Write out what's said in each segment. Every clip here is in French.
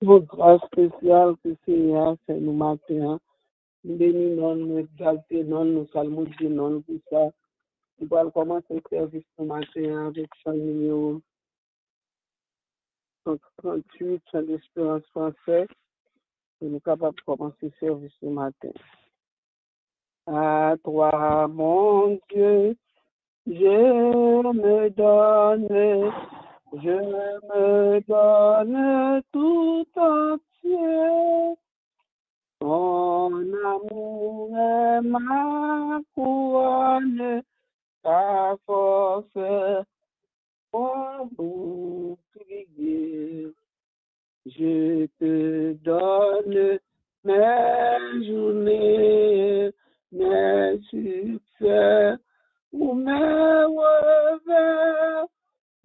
Pour grâce spéciale que Seigneur fait nous matin. Nous bénissons, nous exaltons, nous saluons Dieu, nous pour ça. Nous allons commencer le service ce matin avec chant numéro 138, chant d'espérance français. Et nous sommes capables de commencer le service ce matin. À toi, mon Dieu, je me donne tout entier. Ton amour est ma couronne, ta force est mon bouclier. Je te donne mes journées, mes succès ou mes revers.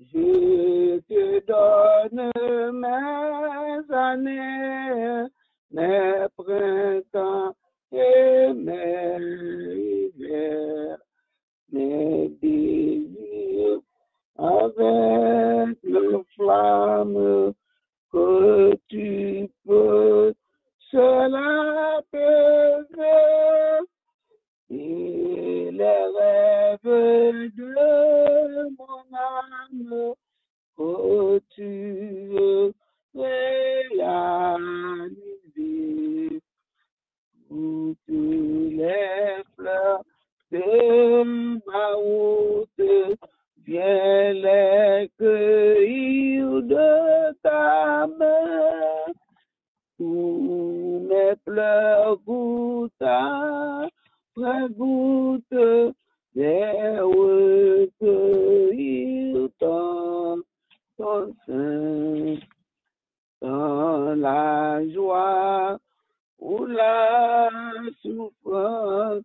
Je te donne mes années, mes printemps et mes hivers, mes désirs avec le flamme que tu peux seul apaiser. Et les rêves de mon âme que tu veux réaliser. Toutes les fleurs de ma route, viens les cueillir de ta main. Tous mes pleurs goutte après goutte, viens recueillir ton sein. Dans la joie ou la souffrance,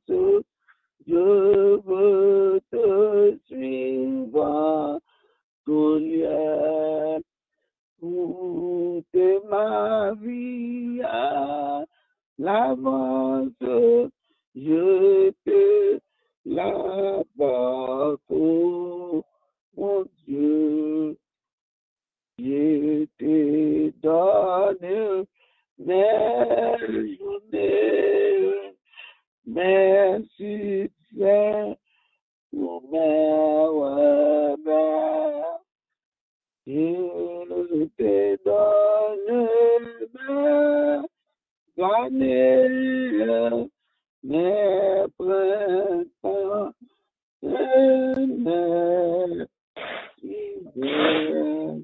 je veux te suivre, Goliath. Toute ma vie à l'avance, je te l'apporte, oh mon Dieu. Je te donne mes journées, mes succès, mes revers. Je te donne mes années, mes printemps et mes hivers.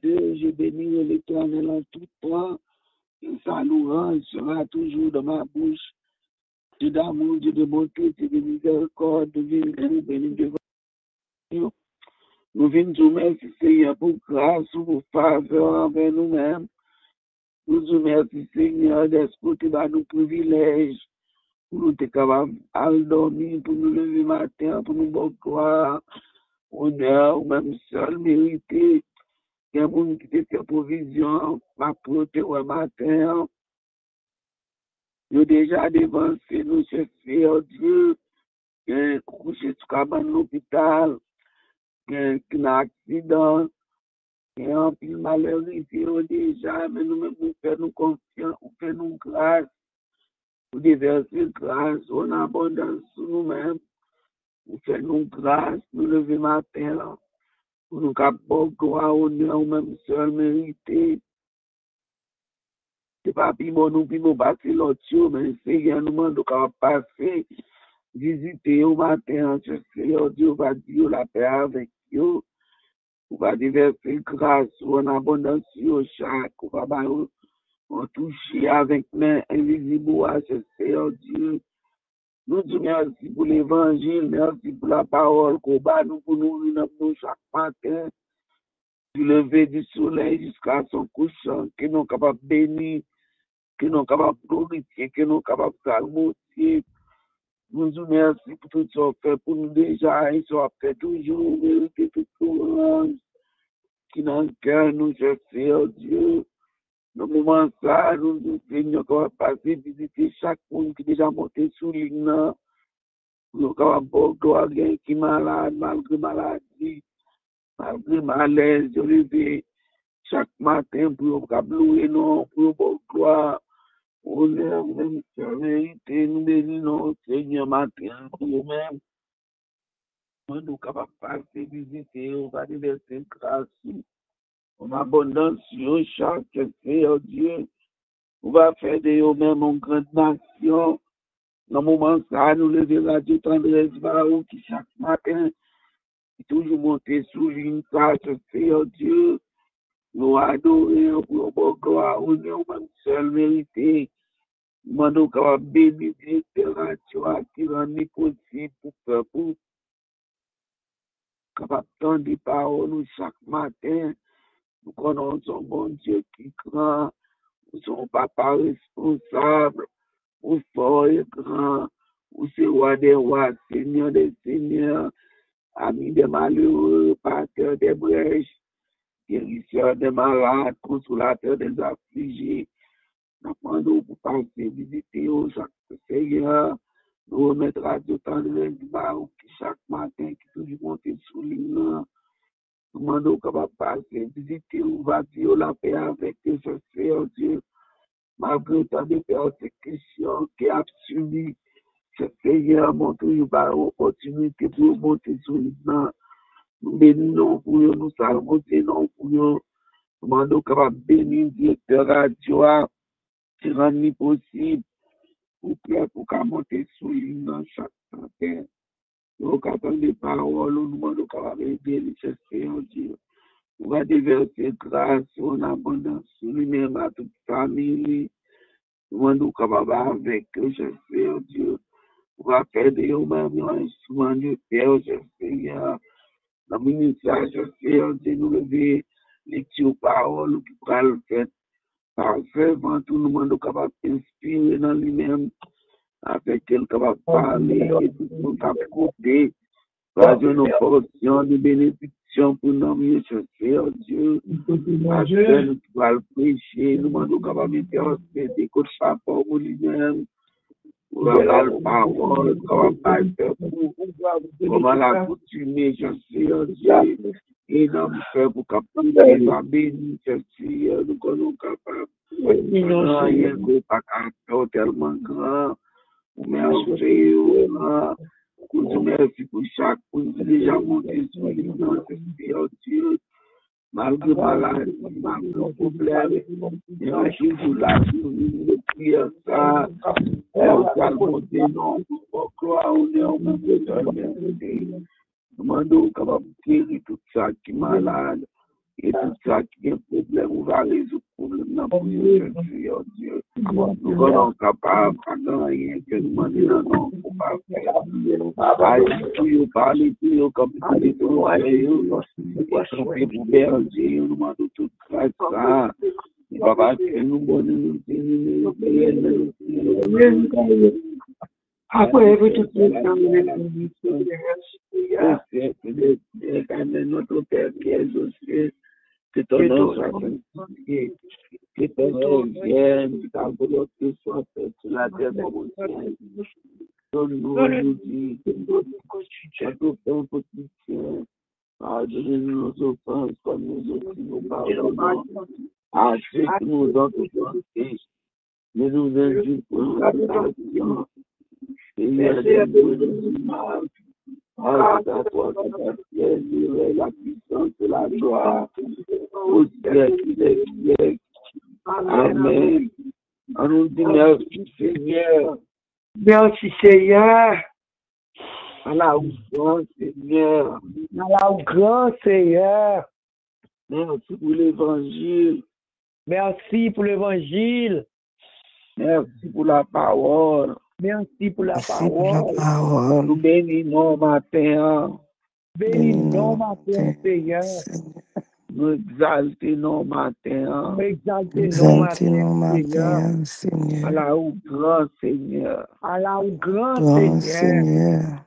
Je bénis l'Éternel en tout temps, et sa louange sera toujours dans ma bouche. Dieu d'amour, Dieu de bonté, Dieu de miséricorde, de vérité, béni devant nous. Nous venons nous merci Seigneur pour grâce, pour faveur envers nous-mêmes. Nous nous merci Seigneur d'escouter nos privilèges, pour nous être capables de dormir, pour nous lever matin, pour nous bonne gloire, honneur, ou même seul mérité. Il y a des gens qui te fait provision, ma proté ou matin. Nous avons déjà dévancé, nous chercher oh Dieu, qui est couché sur l'hôpital, qui a un accident, qui a un peu malheur ici déjà, mais nous-mêmes, nous faisons confiance, nous faisons grâce, nous déversons grâce, on a abondance sur nous-mêmes, nous faisons grâce, nous levons matin, là, pour nous capables de gloire, honneur, ou même seul mérité. C'est pas plus bon, nous pouvons passer l'autre chose, mais Seigneur nous demande de passer, visiter au matin, Seigneur Dieu va dire la paix avec vous, on va déverser grâce en abondance sur chaque, on va toucher avec main invisible à ce Seigneur Dieu. Nous disons merci pour l'évangile, merci pour la parole qu'on bat nous pour nous unir chaque matin, du lever du soleil jusqu'à son couchant, que nous sommes capables de bénir, que nous sommes capables de glorifier, que nous sommes capables de salmodier. Nous nous merci pour tout ce qu'on fait pour nous déjà, et ça fait toujours mériter toute louange qui dans le cœur nous chercher, oh Dieu. Dans le moment ça, nous nous Seigneur, qu'on va passer visiter chaque monde qui est déjà monté sous l'île. Nous sommes capables de gloire qui est malade, malgré maladie. malgré malaise, je lever chaque matin pour louer non, pour vos gloire. Honneur, même vérité, nous bénissons Seigneur matin pour nous-mêmes. Nous capables de passer, visiter, on va déverser grâce, en abondance, sur chaque Seigneur Dieu. On va faire de nous-mêmes une grande nation. Dans le moment ça, nous lever la Dieu tendresse, qui chaque matin, toujours monter sous une place, Seigneur Dieu. Nous adorer pour vos gloire, on est même seul mérité. Nous capables de bénir littérature qui rend possible pour capable d'entendre des paroles chaque matin. Nous connaissons bon Dieu qui grand, nous sommes papa responsable, nous fort et grand, nous sommes roi des rois, seigneur des seigneurs, ami des malheureux, pasteur des brèches, guérisseur des malades, consolateur des affligés. Nous demandons pour passer visiter chaque Seigneur, nous remettre à Dieu tendresse qui chaque matin qui toujours monte sous l'île. Nous demandons capable de passer visiter ou va dire la paix avec tes frères, Dieu. Malgré tant de persécutions qui a subi, ce Seigneur montre une opportunité pour monter sous l'île. Nous bénissons pour eux, nous saluons non pour eux. Nous demandons capable de bénir le directeur radio qui rend possible pour qu'à monter sous l'île dans chaque matin. Nous avons des paroles, nous demandons capable d'aider les Seigneur Dieu. On va déverser grâce en abondance sur lui-même à toute famille. Nous demandons capable avec Seigneur Dieu. On va faire de nous-mêmes un instrument de terre, Seigneur. Dans le ministère, Seigneur Dieu, nous lever lecture paroles qui pourra le faire. Parfaitement, tout le monde est capable d'inspirer dans lui-même, avec quelqu'un capable de parler, et tout le monde capable d'écouter, par une portion de bénédiction pour nous, mieux chercher, Dieu, afin de pouvoir le prêcher, nous demandons capable d'interpréter, que ça pour lui-même, pour avoir la parole, capable de faire pour, comment la coutume, chercher, Dieu, et nous faire pour capter la bénédiction, nous sommes capables. Non, il y a un paquet tellement grand. Merci, merci pour chaque point déjà monté sur les Dieu. Malgré maladie, malgré problème, il y a toujours la prière, ça, on va monter, non, pour croire, on est en même temps. Demandons capable de guérir tout ça qui est malade et tout ça qui est problème, on va résoudre le problème pour Seigneur Dieu. Nous sommes capables de rien que nous demandons non pour pas faire. Nous parler pour eux comme si nous sommes pour berger, nous demandons tout ça. Papa, que nous bonnes après, vous tout notre Père qui est aux cieux, que ton nom soit sanctifié, que ton nom vienne, que ta volonté soit faite sur la terre comme au ciel. Donne-nous aujourd'hui notre pain quotidien. Pardonnez-nous nos offenses comme nous aussi nous pardonnons à ceux qui nous ont offensés. Ne nous induis pas en tentation. Seigneur, à toi la puissance et la gloire au siècle des siècles. Amen. On nous dit merci Seigneur. Merci Seigneur. À la grand Seigneur. À la grand Seigneur. Merci pour l'évangile. Merci pour l'évangile. Merci pour la parole. Merci pour la parole. Nous bénissons matin. Bénissons matin, Seigneur. Nous exaltons matin. Nous exaltons matin, Seigneur. À la grand Seigneur. À la grand Seigneur.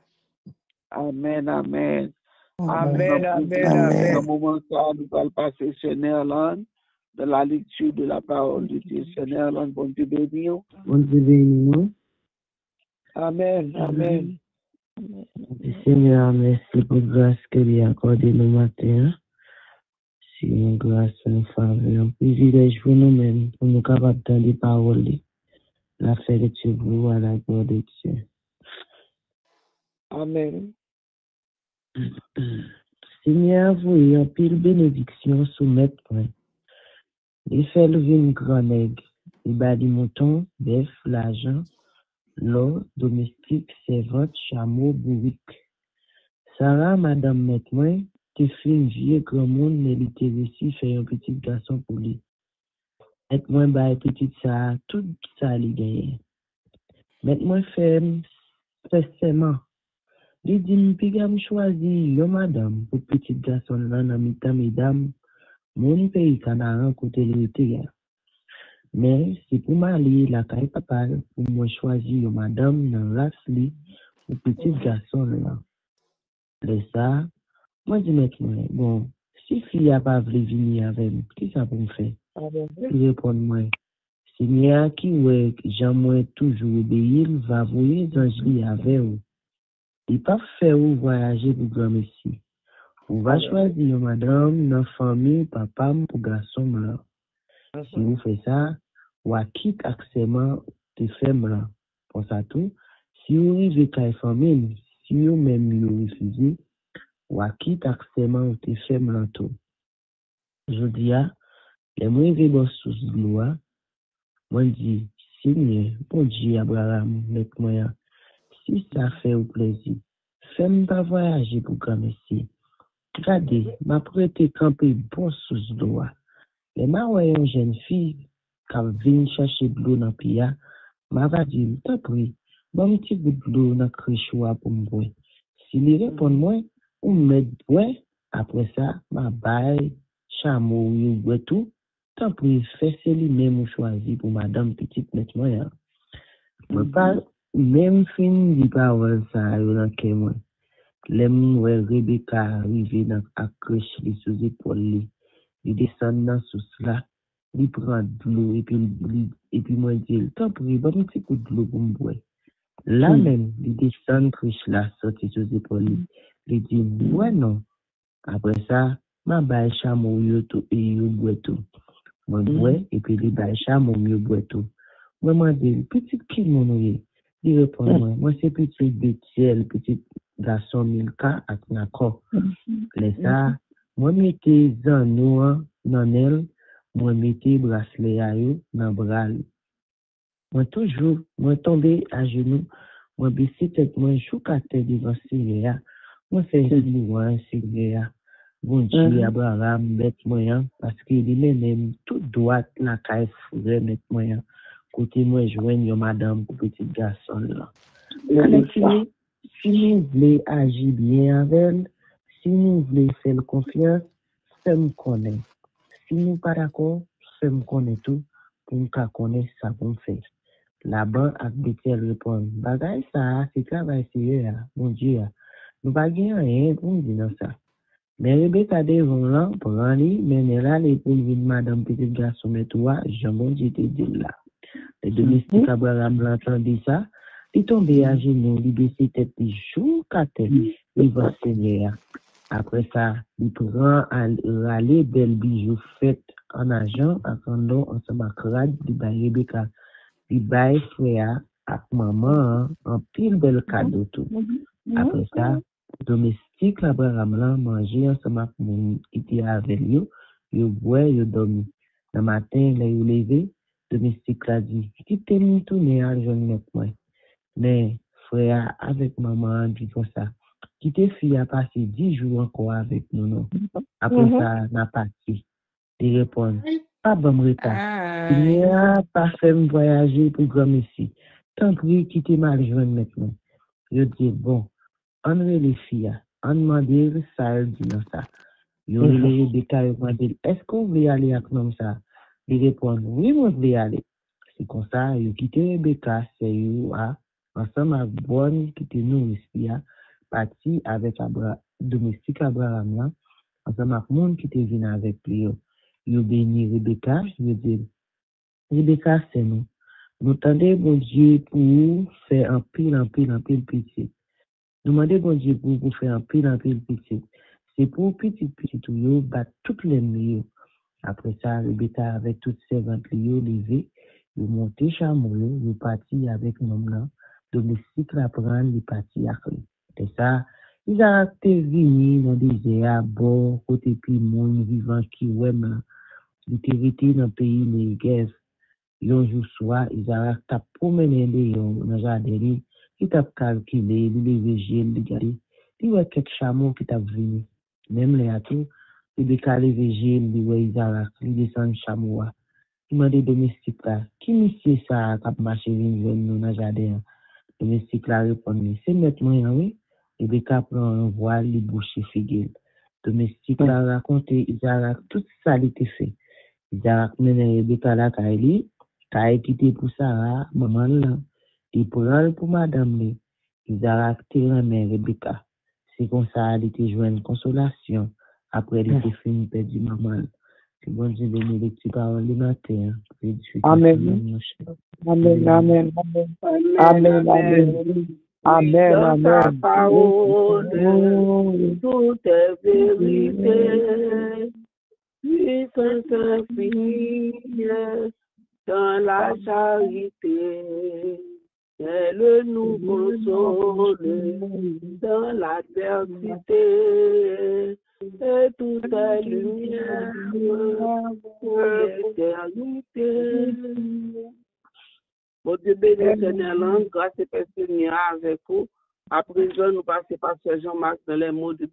Amen, amen. Amen, amen, amen. Dans ce moment ça, nous allons passer chez Néerlande, de la lecture de la parole de Dieu. Chez Néerlande, bon Dieu béni. Bon Dieu béni. Amen, amen. Seigneur, merci pour la grâce que tu as accordée le matin. C'est une grâce, une faveur, un privilège pour nous-mêmes, pour nous capables d'entendre les paroles, la faire de Dieu pour à la gloire de Dieu. Amen. Seigneur, vous ayez pile bénédiction soumettre moi. Il fait lever une grande aigle, il bat des moutons, bœuf, l'argent, l'or, domestique, servante, chameau, bourrique. Sarah, madame Metmoin, te fait une vieux grand monde, mais il était réussi fait un petit garçon pour lui. Metmoin, bah, petite ça, tout ça, il gagne. Metmoin fait seulement. Il dit, m'pigam choisi, yo madame, pour petit garçon là, dans mi-temps, mesdames, mon pays, Canara, côté le terre. Mais c'est pour m'aller la caille papa, pour moi choisir yo madame, dans la li, pour petit garçon là. Le ça, moi, dis maintenant, bon, si fille a pas voulu venir avec moi, qu'est-ce que ça peut me faire? Il répond, moi, Seigneur qui ouais, j'aimerais toujours obéir, va voyer d'ange avec vous. Il pas faire vous voyager pour grand messie. Vous va choisir madame, dans famille, papa, pour garçon là. Si vous faites ça, ou à quitte accès de femme là. Pour ça tout, si vous arrivez à la famille, si vous même vous refusez, ou à quitte accès de femme là tout. Je dis, les moyens de sous loi, moi dis, Seigneur, bon Dieu, Abraham, mets-moi, si ça fait au plaisir, fais-moi pas voyager pour grand messie. Regardez, m'a prêté camper bon sous loi. Les ma ouais une jeune fille qui vient chercher de l'eau dans le pays, m'a va dire, t'as pris, bon petit bout de l'eau dans le créchoir pour me boire. S'il répond moi, ou me boire, après ça, m'a baille, chameau, ou boire tout, t'as pris, fais c'est lui-même choisi pour madame petite nettement. Moi pas, même fin de parole ça, yo dans que moi. L'aime ouais Rebecca arrivé dans la crèche, les sous épaules. Il descend dans sous là, il prend de l'eau et puis moi dit, tant pour il va un petit coup de l'eau pour me boire. Là même, il descend crèche là, sorti sous épaules. Il dit, ouais non. Après ça, ma baille chameau yo tout et yo boit tout. Moi bois et puis il baille chameau yo boit tout. Moi m'a dit, petit qui mon oué. Il répond moi c'est petit Betiel, petit garçon Milka à Nako. Les ça, moi mettez zano dans elle, moi mettez bracelet à eux dans bras. Moi toujours, moi tomber à genoux, moi baisser tête, moi chou à tête devant Seigneur. Moi fais louange Seigneur. Bon Dieu Abraham bête moi parce qu'il est même tout droite la caille frère mettre moi. Côté moi joindre madame pour petit garçon là. Si nous voulons agir bien avec elle, si nous voulons faire confiance, fais-moi connaître. Si nous pas d'accord, fais-moi connaître tout pour nous connaître ça qu'on fait. Là-bas, Abdel répond, bagay ça, c'est travail sérieux, mon Dieu. Nous pas gagner rien pour nous dire ça. Mais Rebecca devant là, pour aller, mais elle a les pour venir madame petit garçon, mais toi, j'en ai dit là. Les domestiques Abraham l'entendit ça. Il tombait à genoux, il baissait tête, il joue qu'à tête, il va Seigneur. Après ça, il prend à râler belle bijoux faite en argent, attendant ensemble à Crad, il baille Rebecca, il baille frère, avec maman, en pile bel cadeau tout. Après ça, domestique Abraham là, manger ensemble avec mon qui était avec lui, il boit, il dormi. Le matin, il est levé, domestique l'a dit, qui t'es mis tourner à jeune avec moi. Mais, frère, avec maman, dit comme ça. Qui te fille a passé 10 jours encore avec nous, non? Après ça, n'a pas parti. Il répond, pas bon retard. Il n'a pas fait me voyager pour grand ici. Tant pis, quitter ma jeune maintenant. Je dis, bon, on les filles, on demande ça, elle dit non ça. Je les Rebecca, je demande, est-ce qu'on veut aller avec nous ça? Il répond, oui, moi, je vais aller. C'est comme ça, je quitte Rebecca, c'est you, ensemble avec bonne qui était nous ici, parti avec domestique Abraham là, ensemble avec monde qui était venu avec lui. Yo béni Rebecca, je dis, Rebecca c'est nous. Nous tendez bon Dieu pour faire un pile pitié. Nous demandons bon Dieu pour faire un pile petit. C'est pour petit tout yo battre toutes les mieux. Après ça, Rebecca avec toutes ses ventes yo levé, yo monté chameau yo parti avec nom là, domestique la prendre, il parti à lui. Et ça, ils ont été venus dans des désert à bord, côté puis monde vivant qui ouais, il était dans le pays de guerre. Yon jour soir, ils ont été promener dans le jardin, ils ont calculé, ils ont végé, ils ont regardé. Il y a quelques chameaux qui sont venus. Même les atos, ils ont calculé, ils ont descendu chameau. Ils m'ont dit domestique là, qui monsieur ça qui a marché dans le jardin? Domestique là répond, c'est maintenant, oui. Et les cas prend un voile, les boucher figuel. Domestique là raconté, ils ont tout ça été fait. Ils ont mené Rebecca là, Kaye quitté pour Sarah, maman là, et pour madame là. Ils ont acté la mère Rebecca. C'est comme ça, elle était jouée une consolation. Après, elle était finie, perdu maman. C'est bon Dieu béni les petits paroles du matin. Amen. Amen, amen, amen. Amen, amen. Amen, amen. Parole, tout est vérité. Puissance infinie dans la charité. Elle nous console dans l'adversité. Et toute est lumière pour l'éternité. Mon Dieu béni, Seigneur, langue, grâce et paix avec vous. À présent, nous passons par Seigneur Jean-Marc dans les mots de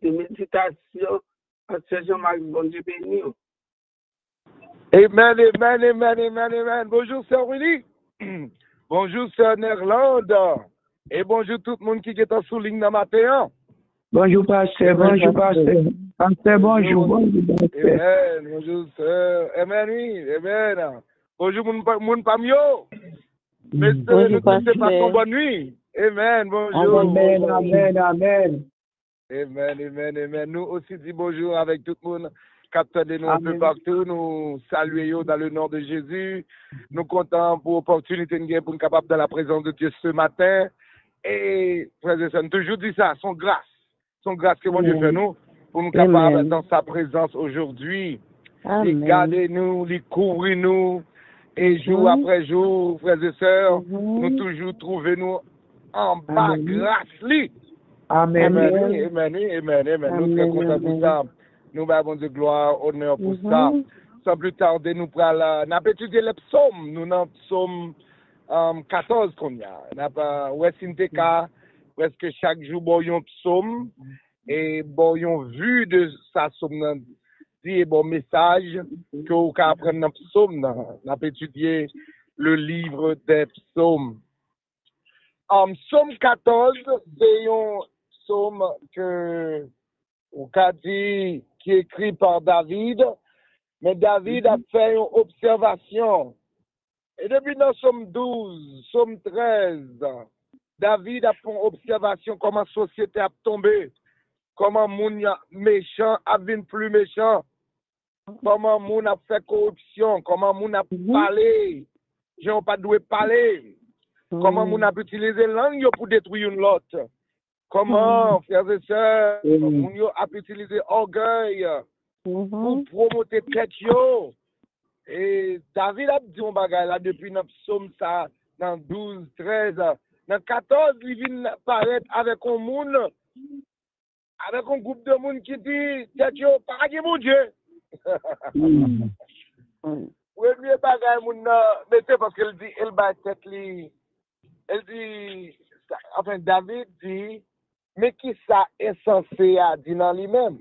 méditation. Seigneur Jean-Marc, bon Dieu béni. Amen, amen, amen, amen, amen. Bonjour, Sœur Willy. Bonjour, Sœur Nerlande. Et bonjour tout le monde qui est en souligne dans matin. Bonjour, pasteur. Bonjour, pasteur. Pasteur, bonjour. Bonjour, pasteur. Amen. Bonjour, Sœur. Amen, oui. Amen. Bonjour, mon pamio. Messieurs, nous tous passons bonne nuit. Amen. Bonjour. Amen, amen, amen. Amen, amen, amen. Nous aussi disons bonjour avec tout le monde. Capteur de nous un peu partout, nous saluons dans le nom de Jésus. Nous comptons pour l'opportunité de pour nous capable dans la présence de Dieu ce matin. Et, frères et sœurs, toujours dit ça, son grâce que mon Dieu fait nous, pour nous capables dans sa présence aujourd'hui. Il garde nous, il couvre nous, et jour après jour, frères et sœurs, nous toujours trouvons nous en bas grâce lui. Amen. Amen, amen, amen, amen. Nous sommes très contents pour ça. Nous avons de gloire, honneur pour ça. Sans plus tarder, nous allons étudier les psaumes. Nous avons psaume 14 qu'on y a. Nous avons presque chaque jour, nous avons psaume. Et nous avons vu de sa psaume, dit bon message que vous pouvez apprendre dans psaume. Nous avons étudié le livre des psaumes. Psaume 14, c'est un psaume que ou qu'a dit qui est écrit par David, mais David a fait une observation. Et depuis dans Psaume 12, Psaume 13, David a fait une observation comment la société a tombé, comment les gens méchants a devenu plus méchants, comment les gens a fait corruption, comment les gens a parlé, ils n'ont pas dû parler, comment les gens a utilisé la langue pour détruire l'autre. Comment, frères et sœurs, on a utilisé orgueil pour promouvoir tête. Et David a dit un bagage là depuis notre psaume ça, dans 12, 13, dans 14, il vient paraître avec un monde, avec un groupe de monde qui dit tête pas de mon Dieu. Premier bagage, mon mettez parce qu'elle dit, elle bat tête li, elle dit, enfin David dit, mais qui ça est censé à dire dans lui-même?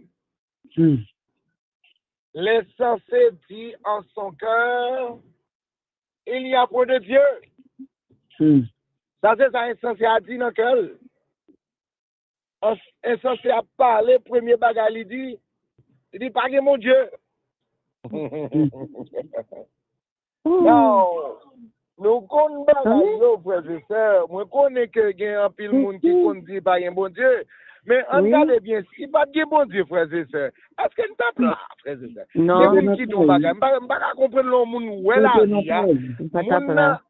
L'insensé dit en son cœur, il n'y a point de Dieu. Ça c'est ça insensé à dire dans le cœur. Insensé à parler, premier bagage, il dit, pas que mon Dieu. Non. Nous connaissons, frères et sœurs, nous connaissons qu'il y a un pile monde qui dit pas un bon Dieu. Mais regardez bien, si pas de bon Dieu, frères et sœurs, est-ce que nous tape là, frères et sœurs? Non. C'est qui nous bagage. Je ne peux pas comprendre le monde où est la vie. On a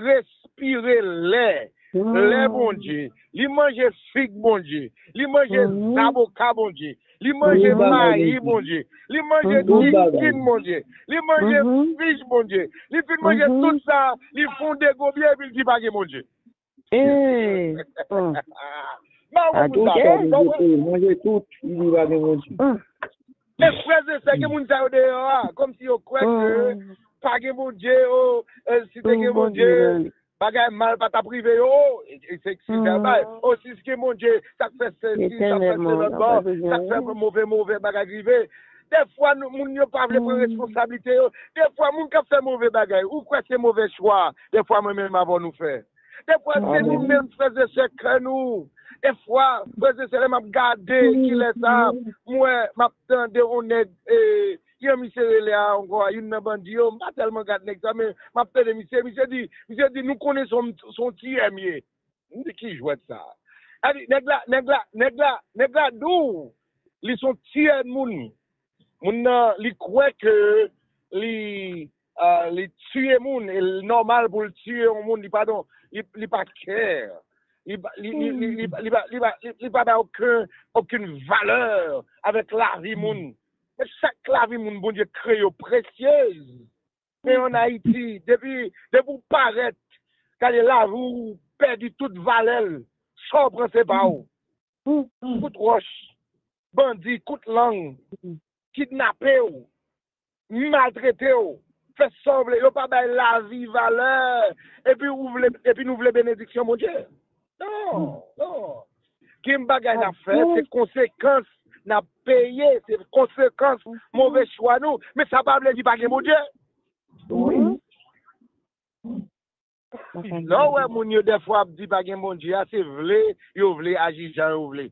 respiré l'air. lait bon Dieu, li mange figue bon Dieu, li mange avocat bon Dieu, li mange maïs bon Dieu, li mange chicken bon Dieu, li mange fish bon Dieu, li fin mange tout ça, li font des gobiers et puis il dit pas bon Dieu. Manger tout, il dit pas bon Dieu. Les frères et sœurs qui moun sa dehors, comme si on croit que pas de bon Dieu, si t'es que mon Dieu, bagay mal pas ta privé, c'est mal. Aussi ce que mon Dieu, ça fait ceci, ça fait cela, ça fait mauvais bagay privé. Des fois, moun yo pas prendre responsabilité. Des fois, moun ka fait mauvais bagay, ou quoi c'est mauvais choix. Des fois, moi-même avant nous faire. Des fois, c'est nous-mêmes frères et sœurs que nous. Des fois, c'est m'a gardé qui laisse ça. Moi, m'a tendé on est yo monsieur là encore une bandit yo pas tellement gardé nèg ça mais m'a tendé monsieur dit nous connaissons son tiemier. On dit qui jouait ça. Nèg là d'où ils sont tiers moun li croit que li tuer moun et normal pour le tuer un monde pardon il pas care. Il pas aucune valeur avec la vie moun. Mais chaque la vie moun bon Dieu créé précieuse. Mais en Haïti, depuis vous paraître quand là vous perdez toute valeur, sobre c'est pas où. Coup de roche, bandit, coup de langue, kidnappé ou, maltraité ou. Fait sauver, yo pas bay la vie valeur et puis nous voulons bénédiction mon Dieu. Non. Qui m'bagay n'a fait, c'est conséquences n'a payé, c'est conséquences mauvais choix nous, mais ça pas veut dire pas mon Dieu. Oui. Non ouais mon Dieu des fois dit pas mon Dieu, c'est vle, yo vle agir Jean vle.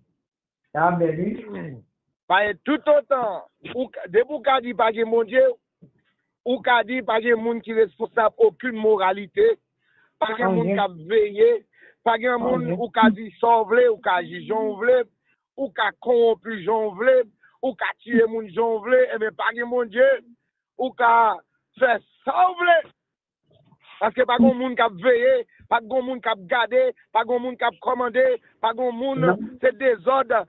Amen. Pas tout autant ou de vous ka dit pas mon Dieu ou ka dit pas moun qui responsable aucune moralité, pas moun qui veiller. Pas de monde ou ka dit sauver ou ka jijon vle ou ka corrompu jon vle ou ka tuer moun jon vle et mais pas de mon Dieu ou ka faire sauver parce que pas de monde qui veiller pas de monde qui garder pas de monde qui commander pas de monde c'est désordre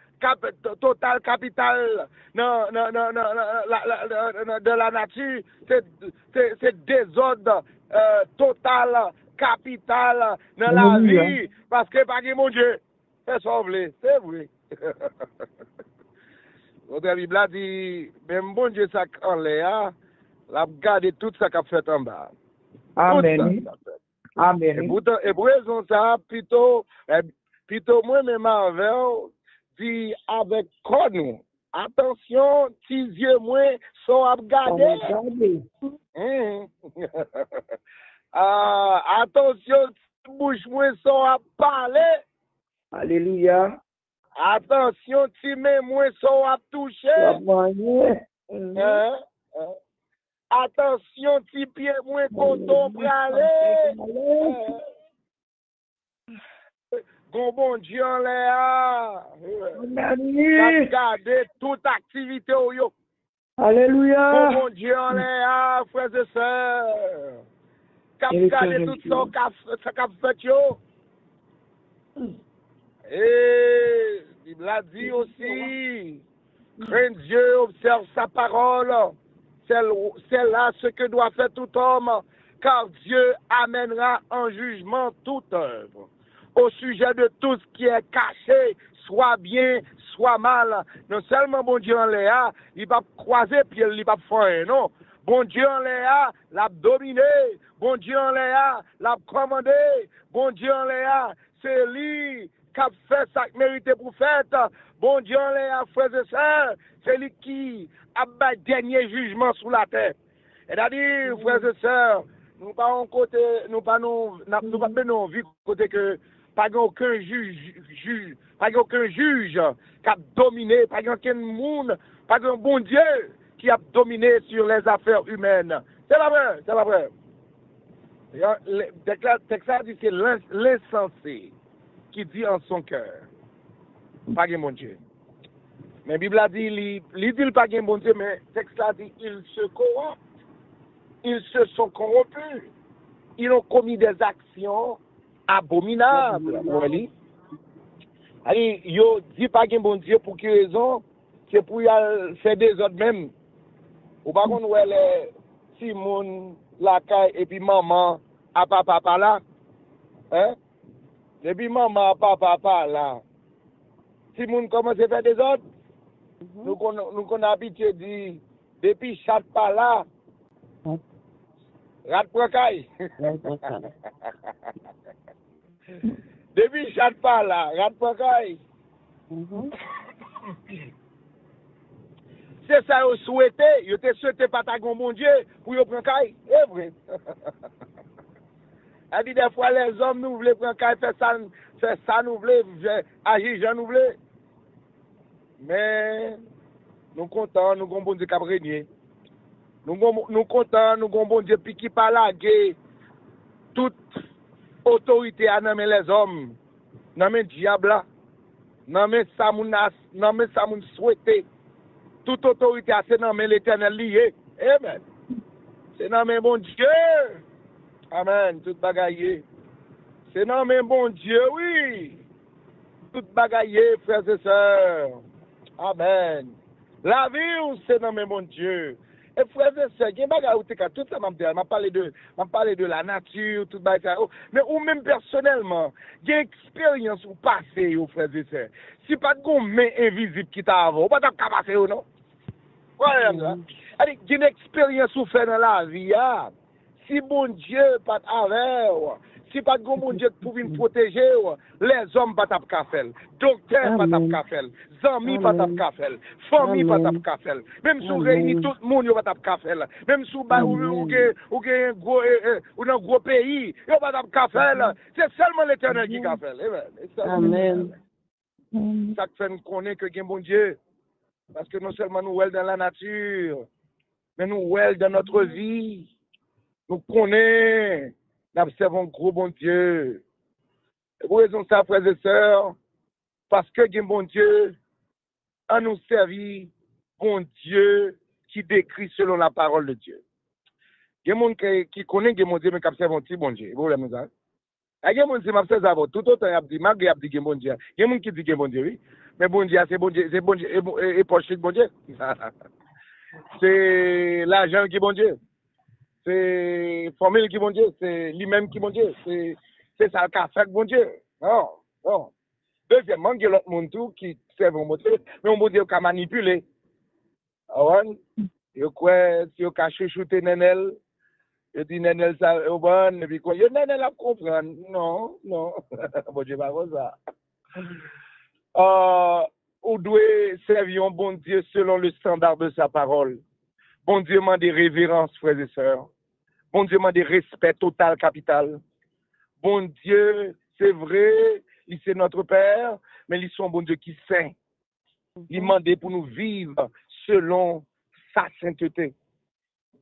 total capital non de la nature c'est désordre total capital dans la vie parce que pas mon Dieu c'est sauvé c'est vrai. Notre Bible a dit même bon Dieu ça en l'air l'a garder tout ça qu'a fait en bas. Amen. Amen. Et pour raison ça plutôt moi même avec dit avec nous attention si yeux moins sont à garder. Attention, bouche moins sont à parler. Alléluia. Attention, si mes moins sont à toucher. Attention, si pieds moins content pour aller. Bon Dieu en l'air. Regardez toute activité au yo. Alléluia. Bon Dieu en l'air, frères et sœurs. Regardez tout ça qu'a fait yo. Et il l'a dit aussi. Crains Dieu, observe sa parole. C'est là ce que doit faire tout homme, car Dieu amènera en jugement toute œuvre. Au sujet de tout ce qui est caché, soit bien, soit mal. Non seulement bon Dieu en l'air, il va croiser puis il va faire, non. Bon Dieu en l'air, l'a dominé. Bon Dieu en l'air, l'a commandé. Bon Dieu en l'air, c'est lui qui a fait ça qui méritait pour faire. Bon Dieu en l'air, frères et sœurs, c'est lui qui a le dernier jugement sur la terre. C'est-à-dire, frères et sœurs, nous pas en côté, nous pas non vu côté que pas aucun juge qui a dominé, pas aucun monde, pas un bon Dieu qui a dominé sur les affaires humaines. C'est pas vrai. Le texte dit c'est l'insensé qui dit en son cœur, pas mon Dieu. Mais la Bible a dit, il dit pas bon Dieu, mais le texte a dit, ils se corrompent. Ils se sont corrompus. Ils ont commis des actions abominable. Allez, yo dit pas qu'il bon Dieu pour quelle raison? C'est pour y faire des autres même. Ou par contre, ouais, les Simon, la caille, et puis maman, à papa là. Hein? Et puis maman, à papa là. Simon commence à faire des autres. Nous qu'on a habitué de dire, depuis chat pas là, rat pour caille. Depuis chat pas là, rat pour caille. C'est ça vous souhaitez, vous te souhaité Patagon mon Dieu pour vous prendre caille. C'est vrai. Elle dit des fois les hommes nous voulons prendre caille, faire ça nous voulons, agir j'en nous voulons. Mais nous comptons, nous avons bon Dieu qui a régné. Nous comptons, nous avons bon Dieu qui pas lagué toute autorité à nommer les hommes, nommer diable, nommer Samounas, nommer Samoun souhaité. Toute autorité à se nommer l'Éternel lié. Amen. C'est nommer bon Dieu. Amen. Tout bagaille. C'est nommer bon Dieu, oui. Tout bagaille, frères et sœurs. Amen. La vie, c'est nommer mon Dieu. Et frères et sœurs, il y a bagaille tout ça m'a parlé de la nature, tout bagaille. Mais ou même personnellement, il y a une expérience ou passé, frères et sœurs. Si pas de main invisible qui t'a avant, pas de passer ou non. Voilà, il y a une expérience ou fait dans la vie. Si bon Dieu pas avec, si pas de bon Dieu pour nous protéger, les hommes pas tap faire, docteur pas tap faire, amis pas tap faire, famille pas tap faire, même si vous réunissez tout le monde pas tap faire, même si vous ou un gros pays, vous pas tap faire, c'est seulement l'Éternel qui a fait. Amen. Ça fait nous connaître que bon Dieu, parce que non seulement nous well dans la nature, mais nous well dans notre vie. Nous connaissons, nous observons gros bon Dieu. Et pour raison ça, frères et sœurs, parce que bon Dieu a nous servi, bon Dieu qui décrit selon la parole de Dieu. Il y a des gens qui connaissent bon Dieu, mais qui observent un petit bon Dieu. Vous voulez me dire? Il y a des gens qui m'observent tout autant, il y a des gens qui disent bon Dieu. Il y a des gens qui disent bon Dieu, oui. Mais bon Dieu, c'est bon Dieu, et poche de bon Dieu. C'est l'argent qui est bon Dieu. C'est formule qui bon Dieu, c'est lui-même qui bon Dieu, c'est ça qu'a fait bon Dieu. Non, non. Deuxièmement, il y a l'autre monde tout qui sert bon Dieu, mais on bon Dieu qui a manipulé. Ah yo quoi, si yo ka chouchouté Nenel, yo dit Nenel ça au bon, et puis quoi, yo Nenel a comprendre. Non, non. Bon Dieu pas comme ça. Ou doit servir un bon Dieu selon le standard de sa parole. Bon Dieu m'a des révérences, frères et sœurs. Bon Dieu m'a des respect total, capital. Bon Dieu, c'est vrai, il c'est notre Père, mais il est un bon Dieu qui saint. Il m'a demandé pour nous vivre selon sa sainteté.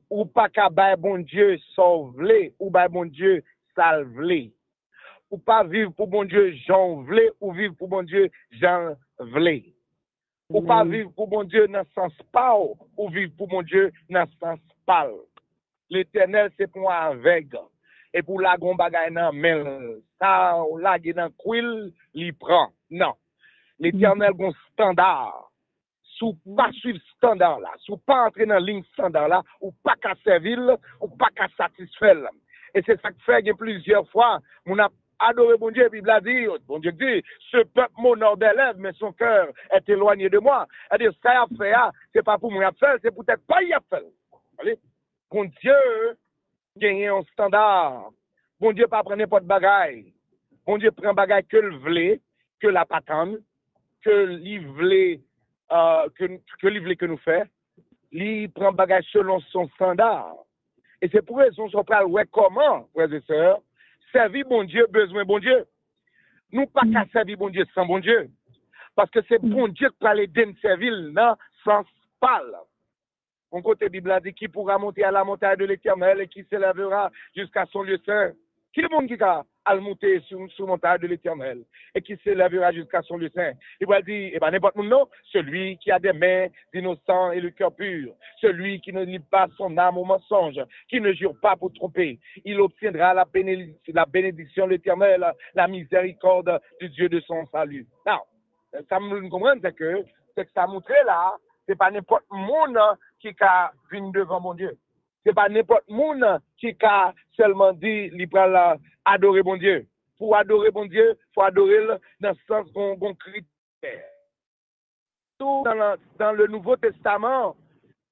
Ou pas qu'à bailler bon Dieu sauver, ou bailler bon Dieu salver. Ou pas vivre pour bon Dieu Jean vle, ou vivre pour bon Dieu Jean vle. Ou pas vivre pour mon Dieu dans le sens pas, ou vivre pour mon Dieu dans le sens pas. L'Éternel, c'est pour avec. Et pour la gon bagay nan men, ça, la gen nan kwil, li prend. Non. L'Éternel gon standard. Sou pas suivre standard là, sou pas entrer dans ligne standard là, ou pas qu'à servir, ou pas qu'à satisfaire. Et c'est ça que fait que plusieurs fois, on a adoré bon Dieu, puis il a dit, bon Dieu dit, ce peuple m'honore des lèvres, mais son cœur est éloigné de moi. C'est-à-dire, ça y a fait, c'est pas pour moi à faire, c'est peut-être pas y a fait. Allez, bon Dieu gagne un standard. Bon Dieu pas prendre n'importe bagaille. Bon Dieu prend bagaille que le vle, que la patente, que l'ivlé, que l'ivlé que nous fait. Il prend bagaille selon son standard. Et c'est pour raison qu'on parle, ouais, comment, frères et sœurs, servir bon Dieu, besoin bon Dieu. Nous pas qu'à servir bon Dieu sans bon Dieu. Parce que c'est bon Dieu qui va l'aider à servir, non, sans parle. Mon côté Bible a dit qui pourra monter à la montagne de l'Éternel et qui s'élèvera jusqu'à son lieu saint. Qui est le monde qui a monté sur montagne de l'Éternel et qui s'élèvera jusqu'à son lieu saint? Il va dire, n'importe qui, non, celui qui a des mains innocents et le cœur pur, celui qui ne lie pas son âme au mensonge, qui ne jure pas pour tromper, il obtiendra la bénédiction de l'Éternel, la miséricorde du Dieu de son salut. Non, ça me comprend, c'est que ça montre là, c'est pas n'importe monde qui a venu devant mon Dieu. C'est pas n'importe monde qui a seulement dit, il va adorer bon Dieu. Pour adorer bon Dieu, il faut adorer dans le sens qu'on critère. Tout dans le Nouveau Testament,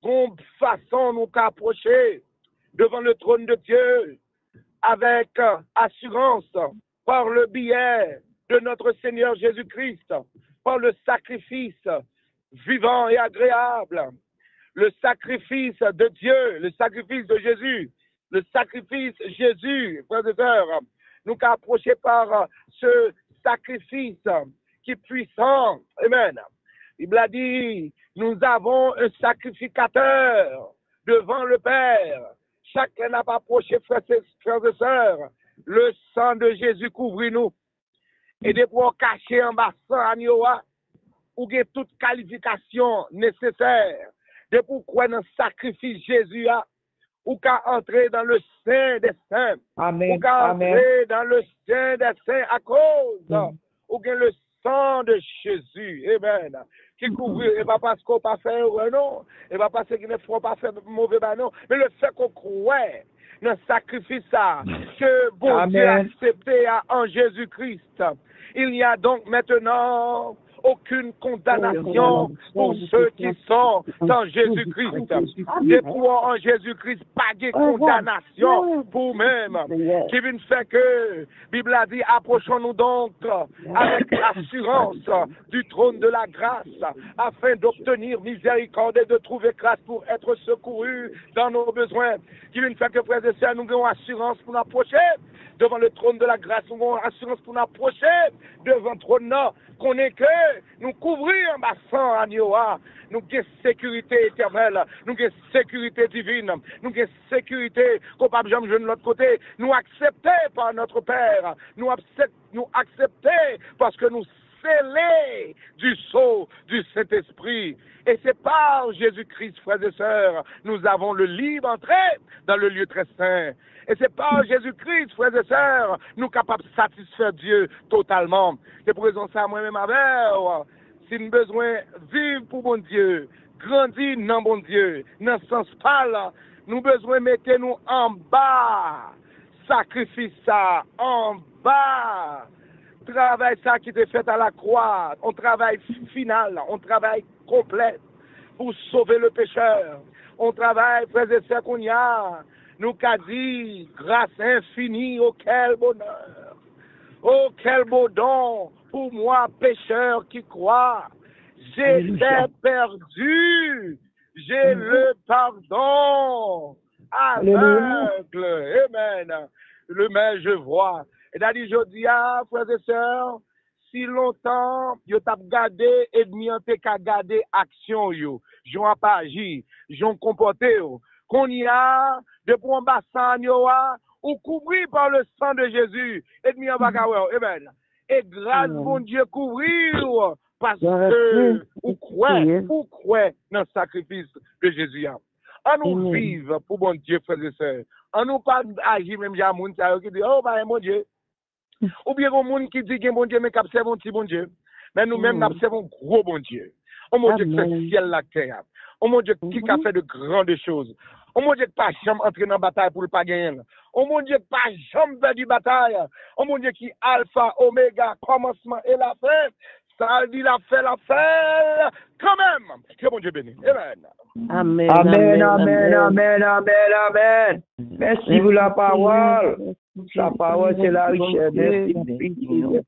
qu'on façon nous approcher devant le trône de Dieu avec assurance par le biais de notre Seigneur Jésus-Christ, par le sacrifice vivant et agréable. Le sacrifice de Dieu, le sacrifice de Jésus, le sacrifice Jésus, frères et sœurs, nous approcher par ce sacrifice qui est puissant. Amen. Il a dit, nous avons un sacrificateur devant le Père. Chacun n'a pas approché, frères et sœurs, le sang de Jésus couvre-nous. Et de pouvoir cacher en bas sang agneau, ou get toute qualification nécessaire. De pourquoi dans le sacrifice Jésus a, ou qu'à entrer dans le sein des saints, Amen. ou qu'à entrer dans le sein des saints à cause, ou que le sang de Jésus, amen, qui couvre, et pas parce qu'on n'a pas fait un non, et pas parce qu'il ne faut pas faire mauvais non, mais le fait qu'on croit dans le sacrifice que bon Dieu a accepté en Jésus-Christ. Il n'y a donc maintenant aucune condamnation pour ceux qui sont dans Jésus-Christ. Des pouvoirs en Jésus-Christ, pas de condamnation pour même. Qui vient faire que, Bible a dit, approchons-nous donc avec assurance du trône de la grâce, afin d'obtenir miséricorde et de trouver grâce pour être secourus dans nos besoins. Qui vient faire que, frères et sœurs, nous avons assurance pour nous approcher devant le trône de la grâce, nous avons assurance pour nous approcher devant le trône, qu'on est que nous couvrir en bassin agneau, nous avons sécurité éternelle, nous avons sécurité divine, nous avons sécurité qu'on pas jamais de l'autre côté, nous accepter par notre Père, nous accepter parce que nous scellés du sceau du Saint-Esprit. Et c'est par Jésus-Christ, frères et sœurs, nous avons le libre entrée dans le lieu très saint. Et c'est par Jésus-Christ, frères et sœurs, nous capables de satisfaire Dieu totalement. C'est pour raison ça, moi-même, avec, si nous avons besoin de vivre pour bon Dieu, grandir dans bon Dieu, dans ce sens pas là, nous avons besoin de mettre nous en bas, sacrifice ça, en bas. Travail ça qui était fait à la croix, on travail final, on travail complet pour sauver le pécheur. On travaille, frères et sœurs, qu'on y a, nous qu'a dit, grâce infinie, oh quel bonheur, oh quel beau don pour moi, pécheur qui croit. J'étais perdu, j'ai le pardon, aveugle, amen. Le mais je vois. Et d'ailleurs, je dis, frères et sœurs, si longtemps, yo t'a gardé, ennemi en t'es qu'à garder action, yo. J'en pas agi, j'en comporté, yo. Qu'on y a, de pour un bassin, yo, ou couvri par le sang de Jésus, ennemi en bagaoué, amen. Et grâce, mon Dieu, couvrir, parce que, ou quoi, dans le sacrifice de Jésus, on nous vive pour bon Dieu, frères et sœurs. On nous pas agir même, j'ai un monde qui dit, oh, bah, mon Dieu. Ou bien un monde qui dit que bon Dieu, mais qui observe un petit bon Dieu. Mais nous-mêmes, nous observons un gros bon Dieu. Un bon Dieu qui fait ciel la terre. Un bon Dieu qui a fait de grandes choses. Un bon Dieu qui n'a pas jamais entré dans la bataille pour ne pas gagner. Un bon Dieu qui n'a pas jamais fait de bataille. Un bon Dieu qui est alpha, oméga, commencement et la fin. Ça dit la fait quand même. Que bon Dieu bénisse. Amen. Amen, amen, amen, amen, amen, amen. Merci pour la parole. La parole, c'est la richesse. Merci.